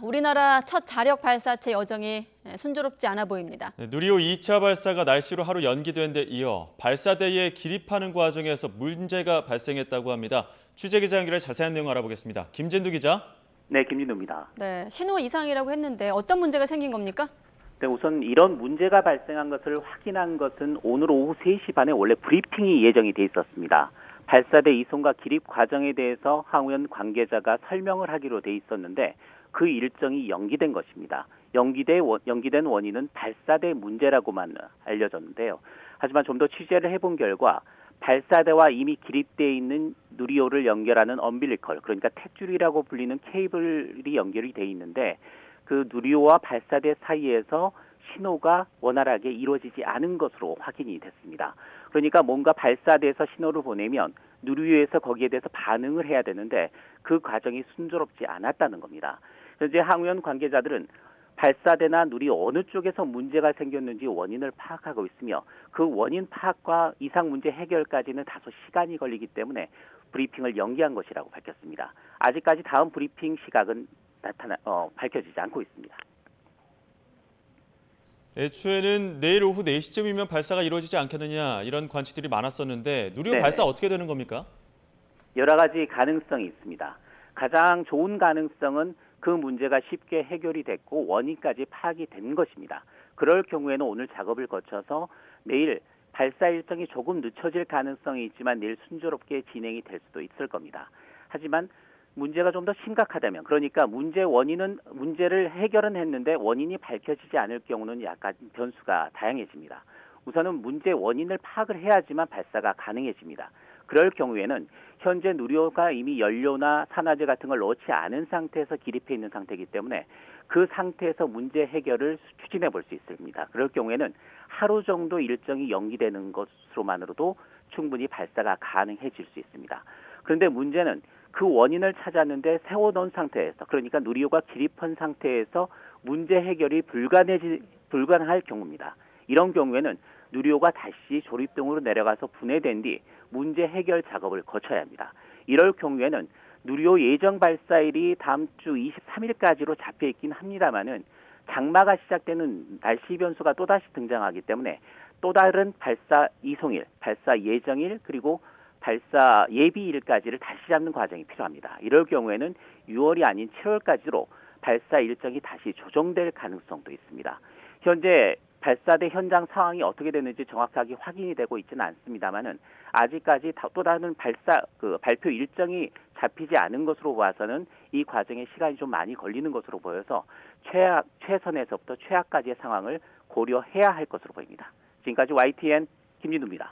우리나라 첫 자력 발사체 여정이 순조롭지 않아 보입니다. 누리호 2차 발사가 날씨로 하루 연기된 데 이어 발사대에 기립하는 과정에서 문제가 발생했다고 합니다. 취재기자 연결해 자세한 내용 알아보겠습니다. 김진두 기자. 네, 김진우입니다. 네, 신호 이상이라고 했는데 어떤 문제가 생긴 겁니까? 네, 우선 이런 문제가 발생한 것을 확인한 것은 오늘 오후 3시 반에 원래 브리핑이 예정이 돼 있었습니다. 발사대 이송과 기립 과정에 대해서 항우연 관계자가 설명을 하기로 돼 있었는데 그 일정이 연기된 것입니다. 연기된 원인은 발사대 문제라고만 알려졌는데요. 하지만 좀 더 취재를 해본 결과 발사대와 이미 기립되어 있는 누리호를 연결하는 엄빌리컬, 그러니까 탯줄이라고 불리는 케이블이 연결이 돼 있는데 그 누리호와 발사대 사이에서 신호가 원활하게 이루어지지 않은 것으로 확인이 됐습니다. 그러니까 뭔가 발사대에서 신호를 보내면 누리호에서 거기에 대해서 반응을 해야 되는데 그 과정이 순조롭지 않았다는 겁니다. 현재 항우연 관계자들은 발사대나 누리호 어느 쪽에서 문제가 생겼는지 원인을 파악하고 있으며 그 원인 파악과 이상 문제 해결까지는 다소 시간이 걸리기 때문에 브리핑을 연기한 것이라고 밝혔습니다. 아직까지 다음 브리핑 시각은 밝혀지지 않고 있습니다. 애초에는 내일 오후 4시쯤이면 발사가 이루어지지 않겠느냐 이런 관측들이 많았었는데 누리호 네네. 발사 어떻게 되는 겁니까? 여러 가지 가능성이 있습니다. 가장 좋은 가능성은 그 문제가 쉽게 해결이 됐고 원인까지 파악이 된 것입니다. 그럴 경우에는 오늘 작업을 거쳐서 내일 발사 일정이 조금 늦춰질 가능성이 있지만 내일 순조롭게 진행이 될 수도 있을 겁니다. 하지만 문제가 좀 더 심각하다면, 그러니까 문제를 해결은 했는데 원인이 밝혀지지 않을 경우는 약간 변수가 다양해집니다. 우선은 문제 원인을 파악을 해야지만 발사가 가능해집니다. 그럴 경우에는 현재 누리호가 이미 연료나 산화제 같은 걸 넣지 않은 상태에서 기립해 있는 상태이기 때문에 그 상태에서 문제 해결을 추진해 볼 수 있습니다. 그럴 경우에는 하루 정도 일정이 연기되는 것으로만으로도 충분히 발사가 가능해질 수 있습니다. 그런데 문제는 그 원인을 찾았는데 세워놓은 상태에서, 그러니까 누리호가 기립한 상태에서 문제 해결이 불가능할 경우입니다. 이런 경우에는 누리호가 다시 조립등으로 내려가서 분해된 뒤 문제 해결 작업을 거쳐야 합니다. 이럴 경우에는 누리호 예정 발사일이 다음 주 23일까지로 잡혀 있긴 합니다만은 장마가 시작되는 날씨 변수가 또다시 등장하기 때문에 또 다른 발사 이송일, 발사 예정일, 그리고 발사 예비일까지를 다시 잡는 과정이 필요합니다. 이럴 경우에는 6월이 아닌 7월까지로 발사 일정이 다시 조정될 가능성도 있습니다. 현재 발사대 현장 상황이 어떻게 되는지 정확하게 확인이 되고 있지는 않습니다만은 아직까지 또 다른 발표 일정이 잡히지 않은 것으로 봐서는 이 과정에 시간이 좀 많이 걸리는 것으로 보여서 최선에서부터 최악까지의 상황을 고려해야 할 것으로 보입니다. 지금까지 YTN 김진우입니다.